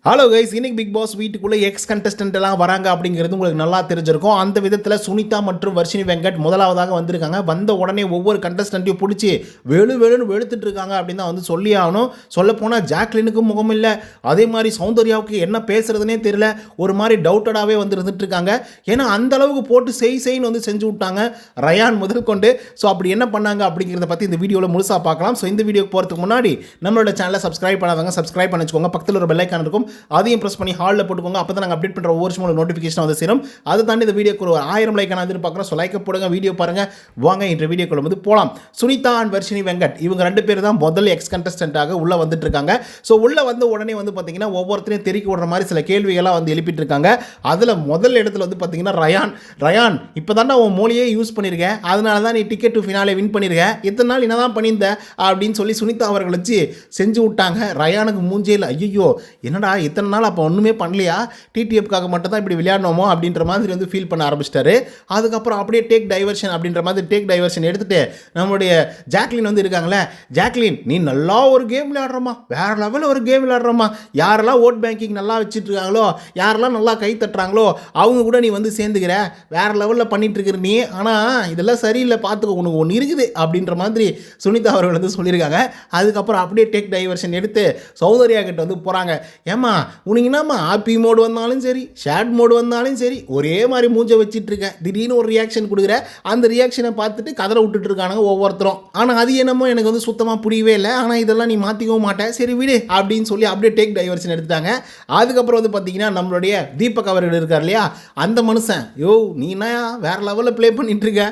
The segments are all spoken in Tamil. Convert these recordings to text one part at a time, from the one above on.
ஹலோ கைஸ், இன்னைக்கு பிக் பாஸ் வீட்டுக்குள்ளே எக்ஸ் கண்டஸ்டன்ட் எல்லாம் வராங்க அப்படிங்கிறது உங்களுக்கு நல்லா தெரிஞ்சிருக்கும். அந்த விதத்தில் சுனிதா மற்றும் வர்ஷினி வெங்கட் முதலாவதாக வந்திருக்காங்க. வந்த உடனே ஒவ்வொரு கண்டஸ்டன்ட்டையும் பிடிச்சி வேணுன்னு வெளுத்துட்டு இருக்காங்க அப்படின்னு தான் வந்து சொல்லி ஆகணும். சொல்லப்போனால் ஜாக்லினுக்கும் முகம் இல்லை, அதே மாதிரி சௌந்தர்யாவுக்கு என்ன பேசுறதுனே தெரியல, ஒரு மாதிரி டவுட்டடாகவே வந்து இருந்துட்டு இருக்காங்க. ஏன்னா அந்த அளவுக்கு போட்டு செய்ன்னு வந்து செஞ்சு விட்டாங்க ரயான் முதல் கொண்டு. ஸோ அப்படி என்ன பண்ணாங்க அப்படிங்கிறத பற்றி இந்த வீடியோவில் முழுசாக பார்க்கலாம். ஸோ இந்த வீடியோக்கு போகிறதுக்கு முன்னாடி நம்மளோட சேனலை சப்ஸ்கிரைப் பண்ணாதவங்க சப்ஸ்கிரைப் பண்ணி வச்சுக்கோங்க. பக்கத்தில் ஒரு பெல் ஐக்கான் இருக்கும், அதையும் ப்ரெஸ் பண்ணி ஹாலில் போட்டுக்கோங்க. அப்போ தான் நாங்கள் அப்டேட் பண்ணுற ஒவ்வொரு சில நோட்டிஃபிகேஷன் வந்து சேரும். அதை தாண்டி இந்த வீடியோக்கு ஒரு 1000 லைக் நான் எதிர்பார்க்குறேன். ஸோ லைக் போடுங்க, வீடியோ பாருங்கள். வாங்க இன்று வீடியோக்குள்ள வந்து போகலாம். சுனிதா அண்ட் வர்ஷினி வெங்கட் இவங்க 2 பேர் தான் முதல் எக்ஸ் கண்டஸ்டன்ட்டாக உள்ளே வந்துட்டு இருக்காங்க. ஸோ உள்ளே வந்து உடனே வந்து பார்த்தீங்கன்னா ஒவ்வொருத்தரையும் தெறிக்க விடுற மாதிரி சில கேள்விகள்லாம் வந்து எழுப்பிட்டு இருக்காங்க. அதில் முதல் இடத்துல வந்து பார்த்தீங்கன்னா ரயான் இப்போ தான் உன் மொழியே யூஸ் பண்ணியிருக்கேன், அதனால தான் நீ டிக்கெட் டு ஃபினாலே வின் பண்ணியிருக்கேன், இத்தனை நாள் என்ன தான் பண்ணியிருந்த அப்படின்னு சொல்லி சுனிதா அவர்கள் வச்சு செஞ்சு விட்டாங்க. ரயானுக்கு மூஞ்சேயில் ஐயோ என்னடா இத்தனை நாள் அப்போ ஒன்றுமே பண்ணலையா, டிடிஎஃப்காக மட்டும் தான் இப்படி விளையாடணுமோ அப்படின்ற மாதிரி வந்து ஃபீல் பண்ண ஆரம்பிச்சிட்டாரு. அதுக்கப்புறம் அப்படியே டேக் டைவர்ஷன் அப்படின்ற மாதிரி டேக் டைவர்ஷன் எடுத்துகிட்டு நம்மளுடைய ஜாக்லின் வந்து இருக்காங்களே, ஜாக்லின் நீ நல்லா ஒரு கேம் விளையாடுறோமா, வேறு லெவலில் ஒரு கேம் விளையாடுறோமா, யாரெல்லாம் ஓட் பேங்கிங் நல்லா வச்சுட்டு இருக்காங்களோ, யாரெல்லாம் நல்லா கை தட்டுறாங்களோ அவங்க கூட நீ வந்து சேர்ந்துக்கிற, வேறு லெவலில் பண்ணிட்டு இருக்கிற நீ, ஆனால் இதெல்லாம் சரியில்லை பார்த்துக்கோ, உனக்கு ஒன்று இருக்குது அப்படின்ற மாதிரி சுனிதா அவர்கள் வந்து சொல்லியிருக்காங்க. அதுக்கப்புறம் அப்படியே டேக் டைவர்ஷன் எடுத்து சௌந்தர்யா கிட்ட வந்து போகிறாங்க. ஏமா உனக்கு என்னம்மா ஹாப்பி மோடு வந்தாலும் சரி, ஷேட் மோடு வந்தாலும் சரி, ஒரே மாதிரி மூஞ்சை வச்சிட்டு இருக்கேன், திடீர்னு ஒரு ரியாக்ஷன் கொடுக்குற, அந்த ரியாக்ஷனை பார்த்துட்டு கதற விட்டுட்டு இருக்கானுங்க ஒவ்வொருத்தரும். ஆனால் அது என்னமோ எனக்கு வந்து சுத்தமாக புரியவே இல்லை, ஆனால் இதெல்லாம் நீ மாற்றிக்கவும் மாட்டேன், சரி விடு அப்படின்னு சொல்லி அப்படியே டேக் டைவர்ஷன் எடுத்துட்டாங்க. அதுக்கப்புறம் வந்து பார்த்தீங்கன்னா நம்மளுடைய தீபக் அவர்கள் இருக்கார் இல்லையா, அந்த மனுஷன் நீ என்ன வேறு லெவலில் ப்ளே பண்ணிட்டு இருக்க,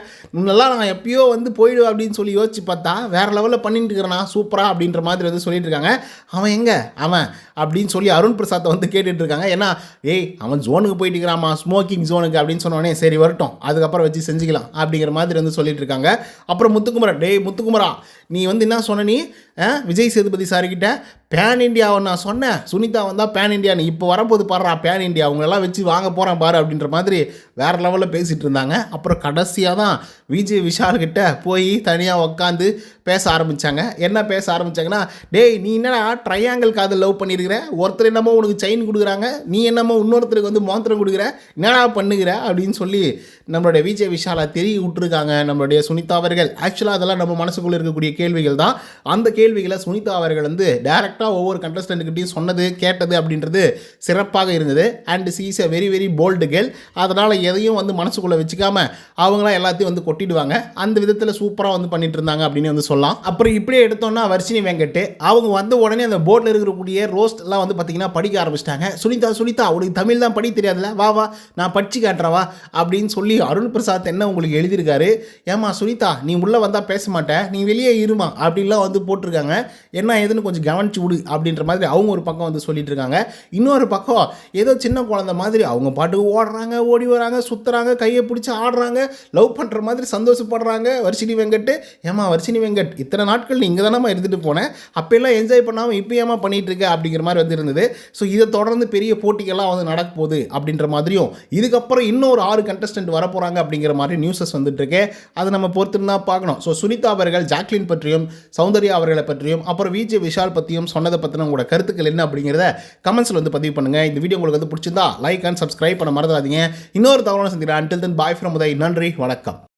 நல்லா நான் எப்பயோ வந்து போயிடுவேன் அப்படின்னு சொல்லி யோசிச்சு பார்த்தா வேறு லெவலில் பண்ணிட்டு இருக்கிறேன்னா சூப்பராக அப்படின்ற மாதிரி வந்து சொல்லிட்டு இருக்காங்க. அவன் எங்கே அவன் அப்படின்னு சொல்லி அருண் பிரசாத்தை வந்து கேட்டுட்டு இருக்காங்க. ஏன்னா அவன் ஜோனுக்கு போயிட்டு இருக்கிறாமா, ஸ்மோக்கிங் ஜோனுக்கு அப்படின்னு சொன்னோடனே சரி வரட்டும், அதுக்கப்புறம் வச்சு செஞ்சுக்கலாம் அப்படிங்கிற மாதிரி வந்து சொல்லிட்டு இருக்காங்க. அப்புறம் முத்துக்குமரா நீ வந்து என்ன சொன்ன, நீ விஜய் சேதுபதி சார்கிட்ட பேன் இண்டியாவை நான் சொன்னேன், சுனிதா வந்தால் பேன் இண்டியா, நீ இப்போ வரப்போது பாடுறா பேன் இண்டியா, அவங்களெல்லாம் வச்சு வாங்க போகிறேன் பாரு அப்படின்ற மாதிரி வேறு லெவலில் பேசிகிட்டு இருந்தாங்க. அப்புறம் கடைசியாக தான் விஜய் விஷால்கிட்ட போய் தனியாக உட்காந்து பேச ஆரம்பித்தாங்க. என்ன பேச ஆரம்பித்தாங்கன்னா, நீ என்னடா ட்ரையாங்கிள் காதல் லவ் பண்ணியிருக்கிற, ஒருத்தர் என்னமோ உனக்கு செயின் கொடுக்குறாங்க, நீ என்னமோ இன்னொருத்தருக்கு வந்து மோந்திரம் கொடுக்குற, என்னடா பண்ணுகிற அப்படின்னு சொல்லி நம்மளுடைய விஜய் விஷாலை தெரிய விட்டுருக்காங்க நம்மளுடைய சுனிதா அவர்கள். ஆக்சுவலாக அதெல்லாம் நம்ம மனசுக்குள்ளே இருக்கக்கூடிய கேள்விகள் தான். அந்த கேள்விகளை சுனிதா அவர்கள் வந்து டைரெக்டாக ஒவ்வொரு கண்டஸ்டன்ட்கிட்டையும் சொன்னது கேட்டது அப்படின்றது சிறப்பாக இருந்தது. And C is a very very bolt girl. அதனால் எதையும் வந்து மனசுக்குள்ளே வச்சுக்காம அவங்களாம் எல்லாத்தையும் வந்து கொட்டிடுவாங்க. அந்த விதத்தில் சூப்பராக வந்து பண்ணிட்டு இருந்தாங்க அப்படின்னு வந்து சொல்லலாம். அப்புறம் இப்படியே எடுத்தோம்னா வர்ஷினி வெங்கட் அவங்க வந்த உடனே அந்த போர்டில் இருக்கக்கூடிய ரோஸ்ட் எல்லாம் வந்து பார்த்தீங்கன்னா படிக்க ஆரம்பிச்சிட்டாங்க. சுனிதா உனக்கு தமிழ் தான் படிக்க தெரியாதுல்ல, வா நான் படிச்சு காட்டுறவா அப்படின்னு சொல்லி அருண் பிரசாத் என்ன உங்களுக்கு எழுதியிருக்காரு. ஏமா சுனிதா நீ உள்ளே வந்தால் பேச மாட்டேன், நீ வெளியே இருமா அப்படின்லாம் வந்து போட்டிருக்காங்க. என்ன ஏதுன்னு கொஞ்சம் கவனிச்சு விடு அப்படின்ற மாதிரி அவங்க ஒரு பக்கம் வந்து சொல்லிட்டு இருக்காங்க. இன்னொரு பக்கம் ஏதோ சின்ன குழந்தை மாதிரி அவங்க பாட்டுக்கு ஓடுறாங்க, ஓடி வராங்க, சுற்றுறாங்க, கையை பிடிச்சி ஆடுறாங்க, லவ் பண்ணுற மாதிரி சந்தோஷப்படுறாங்க வர்ஷினி வெங்கட். ஏமா வர்ஷினி வெங்கட் இத்தனை நாட்கள் நீ இங்கே தானே இருந்துட்டு போனேன், அப்போல்லாம் என்ஜாய் பண்ணாமல் இப்போ ஏமா பண்ணிட்டு இருக்க அப்படிங்கிற மாதிரி வந்து இருந்தது. ஸோ இதை தொடர்ந்து பெரிய போட்டிகள்லாம் வந்து நடக்க போகுது அப்படின்ற மாதிரியும், இதுக்கப்புறம் இன்னொரு 6 கண்டஸ்டன்ட் வர போகிறாங்க அப்படிங்கிற மாதிரி நியூஸஸ் வந்துட்டு இருக்கு. அதை நம்ம பொறுத்திருந்தா பார்க்கணும். ஸோ சுனிதா அவர்கள் ஜாக்லின் பற்றியும் சௌந்தர்யா அவர்களை பற்றியும் அப்புறம் விஜய் விஷால் பற்றியும் சொன்னதை பற்றின உங்களோட கருத்துக்கள் என்ன அப்படிங்கிறத கமெண்ட்ஸில் வந்து பதிவு பண்ணுங்கள். இந்த வீடியோ உங்களுக்கு வந்து பிடிச்சிருந்தா லைக் அண்ட் சப்ஸ்கிரைப் பண்ண மறந்துடாதீங்க. இன்னொரு தகவலான சந்திக்கிறேன். Until then, bye from Uday. நன்றி, வணக்கம்.